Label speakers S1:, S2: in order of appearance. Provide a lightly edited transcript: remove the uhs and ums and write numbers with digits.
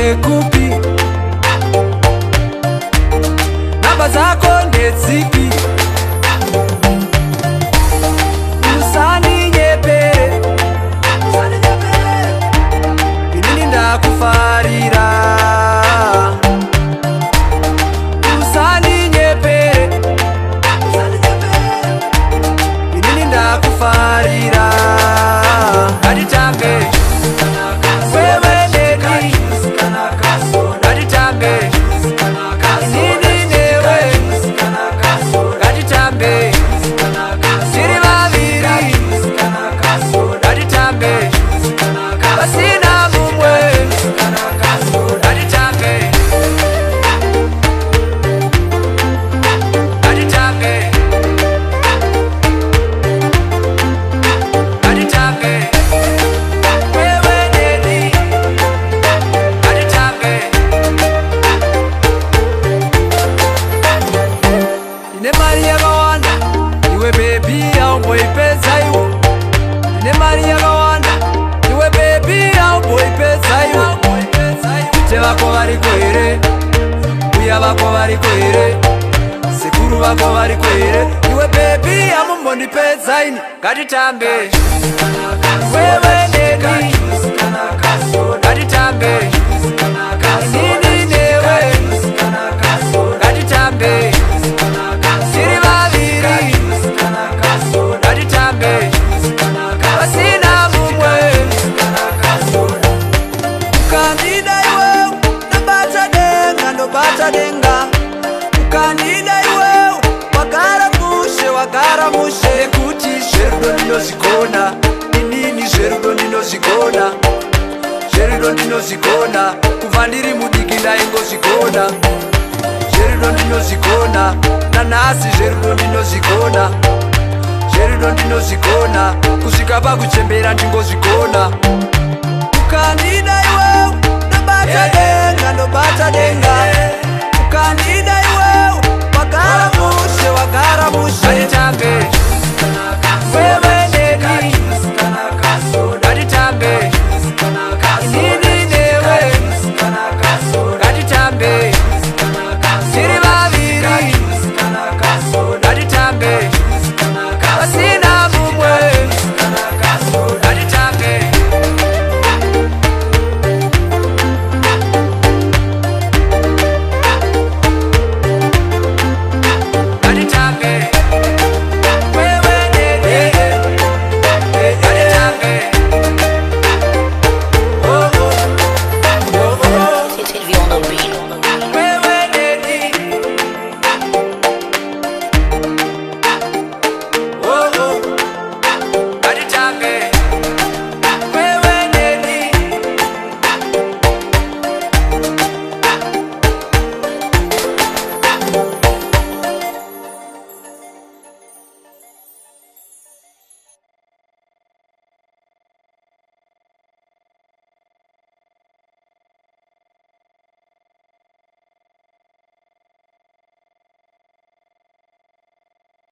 S1: ndekupi, namba zako ndedzipi, usaninyepere, inini ndakufarira, usaninyepere, inini ndakufarira, ngatitambe wewe neni, ngatitambe inini newe, ngatitambe tiri vaviri, ngatitambe pasina mumwe, ngatitambe, ngatitambe, ngatitambe wewe neni, ngatitambe. Ine mari yakawanda iwe bebi aumboipedza iwo, ine mari yakawanda iwe bebi aumboipedza iwo, te vako variko here, uya vako variko here, sekuru vako variko here, iwe bebi amumbondipedza ini, ngatitambe wewe neni, ngatitambe inini newe, ngatitambe tiri vaviri, ngatitambe pasina mumwe, ukandida iwe ndobata denga, ndobata denga, ukandida iwe wagara mushe, wagara mushe, kuti zverudo ndinozvigona, inini zverudo ndinozvigona, zverudo ndinozvigona, kubva ndiri mudiki ndaingozvigona, zverudo ndinozvigona, nanhasi zverudo ndinozvigona, zverudo ndinozvigona, kusvika pakuchembera ndingozvigona.